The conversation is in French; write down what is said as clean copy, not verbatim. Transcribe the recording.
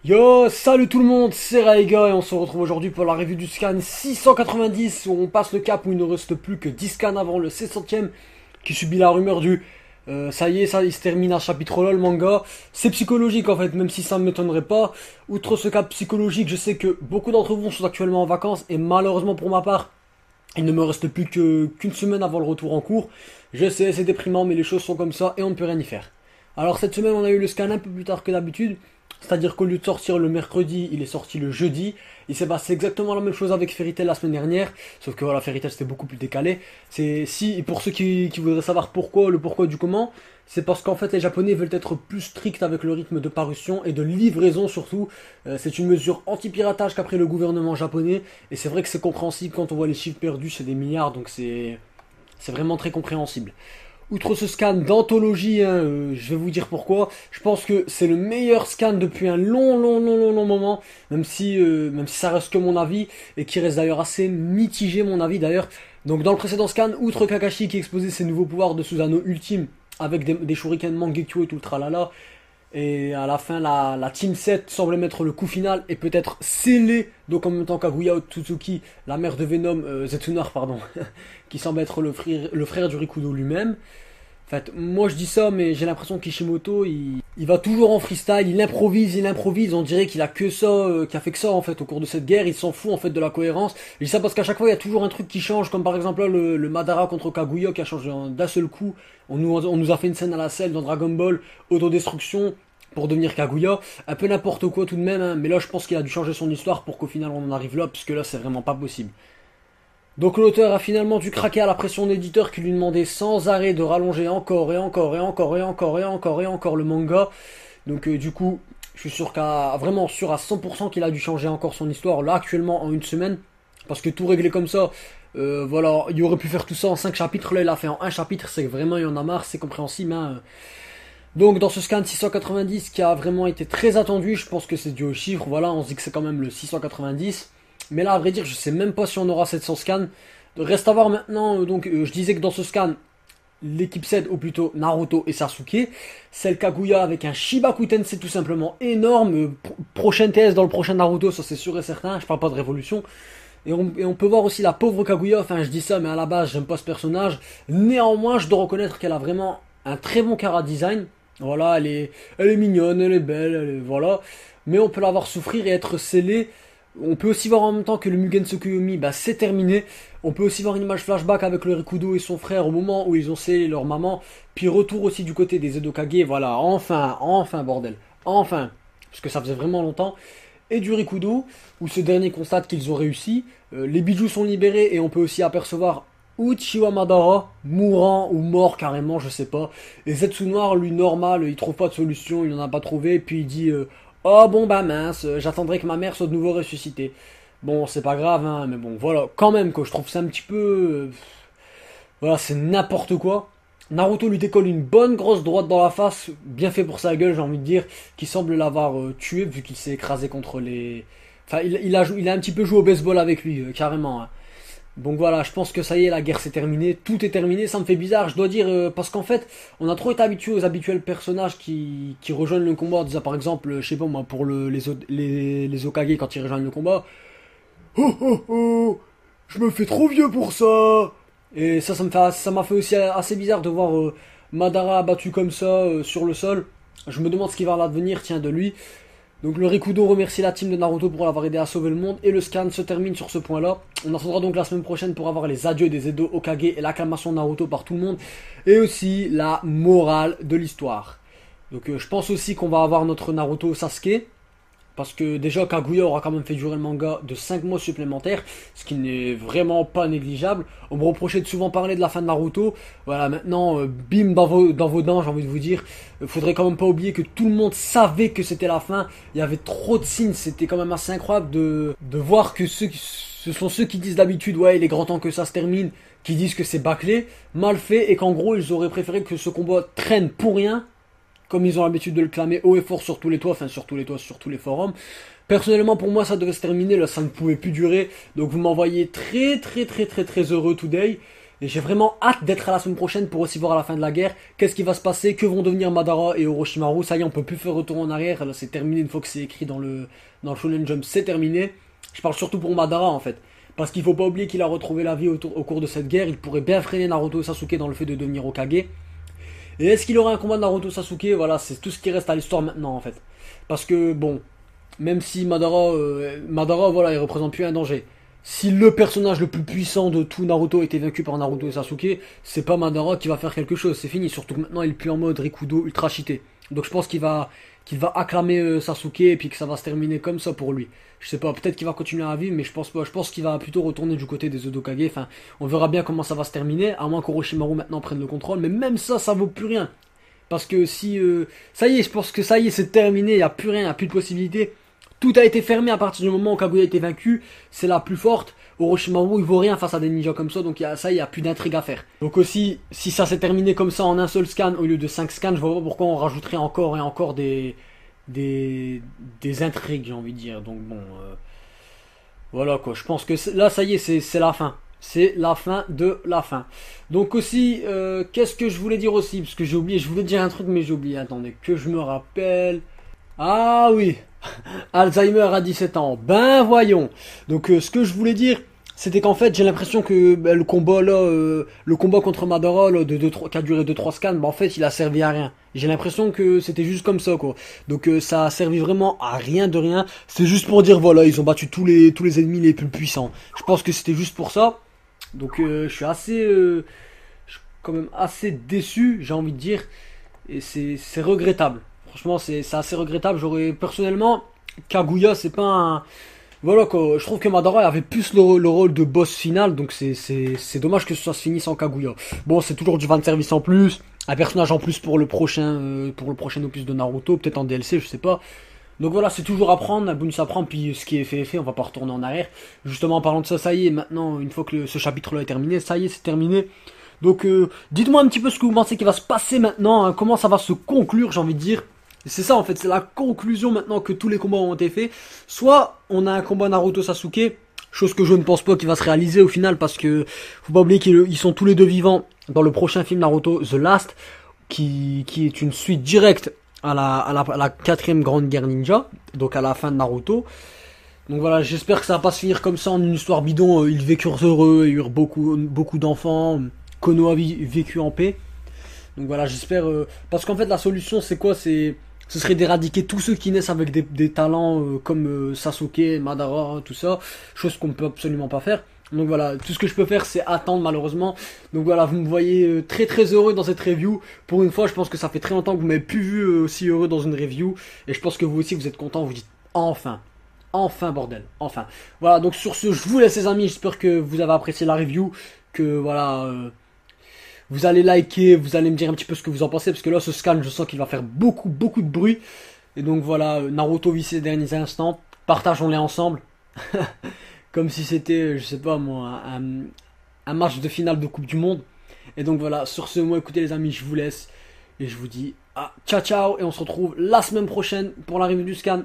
Yo, salut tout le monde, c'est Raega et on se retrouve aujourd'hui pour la review du scan 690 où on passe le cap où il ne reste plus que 10 scans avant le 700ème qui subit la rumeur du ça y est, ça il se termine à chapitre là le manga. C'est psychologique en fait, même si ça ne m'étonnerait pas. Outre ce cap psychologique, je sais que beaucoup d'entre vous sont actuellement en vacances et malheureusement pour ma part, il ne me reste plus qu'une semaine avant le retour en cours. Je sais, c'est déprimant, mais les choses sont comme ça et on ne peut rien y faire. Alors cette semaine, on a eu le scan un peu plus tard que d'habitude. C'est-à-dire qu'au lieu de sortir le mercredi, il est sorti le jeudi. Il s'est passé exactement la même chose avec Fairy Tail la semaine dernière. Sauf que voilà, Fairy Tail c'était beaucoup plus décalé. C'est si, pour ceux qui voudraient savoir pourquoi, le pourquoi du comment, c'est parce qu'en fait les Japonais veulent être plus stricts avec le rythme de parution et de livraison surtout. C'est une mesure anti-piratage qu'a pris le gouvernement japonais. Et c'est vrai que c'est compréhensible quand on voit les chiffres perdus, c'est des milliards, donc c'est vraiment très compréhensible. Outre ce scan d'anthologie, hein, je vais vous dire pourquoi. Je pense que c'est le meilleur scan depuis un long moment, même si ça reste que mon avis, et qui reste d'ailleurs assez mitigé mon avis d'ailleurs. Donc dans le précédent scan, outre Kakashi qui exposait ses nouveaux pouvoirs de Susanoo ultime, avec des shurikens Mangekyo et tout le tralala, et à la fin, la Team 7 semblait mettre le coup final et peut-être sceller, donc en même temps Kaguya Otsutsuki, la mère de Venom, Zetsunar, pardon, qui semble être le frère du Rikudo lui-même. En fait, moi je dis ça, mais j'ai l'impression que Kishimoto, il va toujours en freestyle, il improvise, on dirait qu'il a que ça, qu'il a fait que ça en fait au cours de cette guerre, il s'en fout en fait de la cohérence. Je dis ça parce qu'à chaque fois il y a toujours un truc qui change, comme par exemple là, le Madara contre Kaguya qui a changé d'un seul coup. On nous a fait une scène à la selle dans Dragon Ball, autodestruction, pour devenir Kaguya, un peu n'importe quoi tout de même, hein, mais là je pense qu'il a dû changer son histoire pour qu'au final on en arrive là, puisque là c'est vraiment pas possible. Donc l'auteur a finalement dû craquer à la pression d'éditeur qui lui demandait sans arrêt de rallonger encore et encore et encore et encore et encore et encore le manga. Donc du coup, je suis sûr vraiment sûr à 100% qu'il a dû changer encore son histoire là actuellement en une semaine. Parce que tout réglé comme ça, voilà, il aurait pu faire tout ça en 5 chapitres, là il a fait en un chapitre, c'est que vraiment il en a marre, c'est compréhensible. Hein. Donc dans ce scan 690 qui a vraiment été très attendu, je pense que c'est dû au chiffre, voilà, on se dit que c'est quand même le 690. Mais là, à vrai dire, je sais même pas si on aura 700 scans. Reste à voir maintenant, je disais que dans ce scan, l'équipe 7, ou plutôt Naruto et Sasuke, celle Kaguya avec un Shibakuten, c'est tout simplement énorme. Prochaine TS dans le prochain Naruto, ça c'est sûr et certain, je parle pas de révolution. Et on peut voir aussi la pauvre Kaguya, enfin je dis ça, mais à la base, j'aime pas ce personnage. Néanmoins, je dois reconnaître qu'elle a vraiment un très bon chara design. Voilà, elle est mignonne, elle est belle, voilà. Mais on peut la voir souffrir et être scellée. On peut aussi voir en même temps que le Mugen Tsukuyomi, bah, c'est terminé. On peut aussi voir une image flashback avec le Rikudo et son frère au moment où ils ont scellé leur maman. Puis retour aussi du côté des Edo Kage. Voilà, enfin bordel. Enfin. Parce que ça faisait vraiment longtemps. Et du Rikudo, où ce dernier constate qu'ils ont réussi. Les bijoux sont libérés et on peut aussi apercevoir Uchiwa Madara, mourant ou mort carrément, je sais pas. Et Zetsu Noir, lui normal, il trouve pas de solution, il en a pas trouvé. Et puis il dit oh bon bah mince, j'attendrai que ma mère soit de nouveau ressuscitée. Bon, c'est pas grave, hein, mais bon, voilà, quand même, quoi, je trouve ça un petit peu... voilà, c'est n'importe quoi. Naruto lui décolle une bonne grosse droite dans la face, bien fait pour sa gueule, j'ai envie de dire, qui semble l'avoir tué, vu qu'il s'est écrasé contre les... Enfin, il a un petit peu joué au baseball avec lui, carrément, hein. Donc voilà, je pense que ça y est, la guerre s'est terminée, tout est terminé, ça me fait bizarre, je dois dire, parce qu'en fait, on a trop été habitué aux habituels personnages qui rejoignent le combat, disant par exemple, je sais pas moi, pour les Hokage quand ils rejoignent le combat, oh oh oh, je me fais trop vieux pour ça. Et ça m'a fait aussi assez bizarre de voir Madara abattu comme ça sur le sol. Je me demande ce qui va l'advenir, tiens, de lui. Donc le Rikudo remercie la team de Naruto pour l'avoir aidé à sauver le monde et le scan se termine sur ce point-là. On attendra donc la semaine prochaine pour avoir les adieux des Edo Hokage et l'acclamation de Naruto par tout le monde et aussi la morale de l'histoire. Donc je pense aussi qu'on va avoir notre Naruto Sasuke. Parce que déjà Kaguya aura quand même fait durer le manga de 5 mois supplémentaires, ce qui n'est vraiment pas négligeable. On me reprochait de souvent parler de la fin de Naruto. Voilà, maintenant, bim dans vos dents, j'ai envie de vous dire. Faudrait quand même pas oublier que tout le monde savait que c'était la fin. Il y avait trop de signes, c'était quand même assez incroyable de voir que ce sont ceux qui disent d'habitude, ouais, il est grand temps que ça se termine, qui disent que c'est bâclé, mal fait, et qu'en gros, ils auraient préféré que ce combat traîne pour rien comme ils ont l'habitude de le clamer haut et fort sur tous les toits, enfin sur tous les toits, sur tous les forums. Personnellement, pour moi, ça devait se terminer, là, ça ne pouvait plus durer. Donc vous m'envoyez très heureux today. Et j'ai vraiment hâte d'être à la semaine prochaine pour aussi voir à la fin de la guerre qu'est-ce qui va se passer, que vont devenir Madara et Orochimaru. Ça y est, on peut plus faire retour en arrière, là c'est terminé une fois que c'est écrit dans le Shonen Jump, c'est terminé. Je parle surtout pour Madara en fait. Parce qu'il faut pas oublier qu'il a retrouvé la vie au cours de cette guerre, il pourrait bien freiner Naruto et Sasuke dans le fait de devenir Hokage. Et est-ce qu'il aura un combat de Naruto Sasuke? Voilà, c'est tout ce qui reste à l'histoire maintenant en fait. Parce que bon, même si Madara voilà, il représente plus un danger. Si le personnage le plus puissant de tout Naruto a été vaincu par Naruto et Sasuke, c'est pas Madara qui va faire quelque chose, c'est fini. Surtout que maintenant il est plus en mode Rikudo ultra cheaté. Donc je pense qu'il va acclamer Sasuke et puis que ça va se terminer comme ça pour lui. Je sais pas, peut-être qu'il va continuer à vivre, mais je pense pas. Je pense qu'il va plutôt retourner du côté des Udokage. Enfin, on verra bien comment ça va se terminer, à moins qu'Orochimaru maintenant prenne le contrôle. Mais même ça vaut plus rien. Parce que si... ça y est, je pense que ça y est, c'est terminé, il n'y a plus rien, il n'y a plus de possibilités. Tout a été fermé à partir du moment où Kaguya a été vaincu, c'est la plus forte. Orochimaru, il vaut rien face à des ninjas comme ça, donc ça, il n'y a plus d'intrigue à faire. Donc aussi, si ça s'est terminé comme ça en un seul scan au lieu de 5 scans, je vois pas pourquoi on rajouterait encore et encore des intrigues, j'ai envie de dire. Donc bon, voilà quoi, je pense que là, ça y est, c'est la fin. C'est la fin de la fin. Donc aussi, qu'est-ce que je voulais dire aussi? Parce que j'ai oublié, je voulais dire un truc, mais j'ai oublié. Attendez, que je me rappelle. Ah oui, Alzheimer à 17 ans. Ben voyons. Donc ce que je voulais dire, c'était qu'en fait j'ai l'impression que le combat là, le combat contre Madara là, qui a duré 2-3 scans, en fait il a servi à rien. J'ai l'impression que c'était juste comme ça quoi. Donc ça a servi vraiment à rien de rien. C'est juste pour dire voilà, ils ont battu tous les ennemis les plus puissants. Je pense que c'était juste pour ça. Donc je suis quand même assez déçu, j'ai envie de dire. Et c'est regrettable. Franchement, c'est assez regrettable. J'aurais personnellement, Kaguya, c'est pas un. Voilà quoi. Je trouve que Madara avait plus le rôle de boss final, donc c'est dommage que ça se finisse en Kaguya. Bon, c'est toujours du fan service en plus, un personnage en plus pour le prochain opus de Naruto, peut-être en DLC, je sais pas. Donc voilà, c'est toujours à prendre, un bonus à prendre, puis ce qui est fait est fait, on va pas retourner en arrière. Justement, en parlant de ça, ça y est, maintenant, une fois que ce chapitre-là est terminé, ça y est, c'est terminé. Donc dites-moi un petit peu ce que vous pensez qui va se passer maintenant, hein, comment ça va se conclure, j'ai envie de dire. C'est ça en fait, c'est la conclusion maintenant que tous les combats ont été faits. Soit on a un combat Naruto Sasuke, chose que je ne pense pas qu'il va se réaliser au final parce que faut pas oublier qu'ils sont tous les deux vivants dans le prochain film Naruto The Last, qui est une suite directe à la quatrième grande guerre ninja, donc à la fin de Naruto. Donc voilà, j'espère que ça va pas se finir comme ça en une histoire bidon. Ils vécurent heureux, ils eurent beaucoup d'enfants. Konoha vécu en paix. Donc voilà, j'espère. Parce qu'en fait, la solution, c'est quoi? Ce serait d'éradiquer tous ceux qui naissent avec des talents comme Sasuke, Madara, hein, tout ça. Chose qu'on ne peut absolument pas faire. Donc voilà, tout ce que je peux faire, c'est attendre malheureusement. Donc voilà, vous me voyez très très heureux dans cette review. Pour une fois, je pense que ça fait très longtemps que vous m'avez plus vu aussi heureux dans une review. Et je pense que vous aussi, vous êtes contents. Vous dites enfin. Enfin bordel, enfin. Voilà, donc sur ce, je vous laisse les amis. J'espère que vous avez apprécié la review. Que voilà... vous allez liker, vous allez me dire un petit peu ce que vous en pensez, parce que là, ce scan, je sens qu'il va faire beaucoup de bruit. Et donc voilà, Naruto vit ses derniers instants, partageons-les ensemble. Comme si c'était, je sais pas moi, un match de finale de Coupe du Monde. Et donc voilà, sur ce, moi écoutez les amis, je vous laisse. Et je vous dis ciao ciao, et on se retrouve la semaine prochaine pour la review du scan.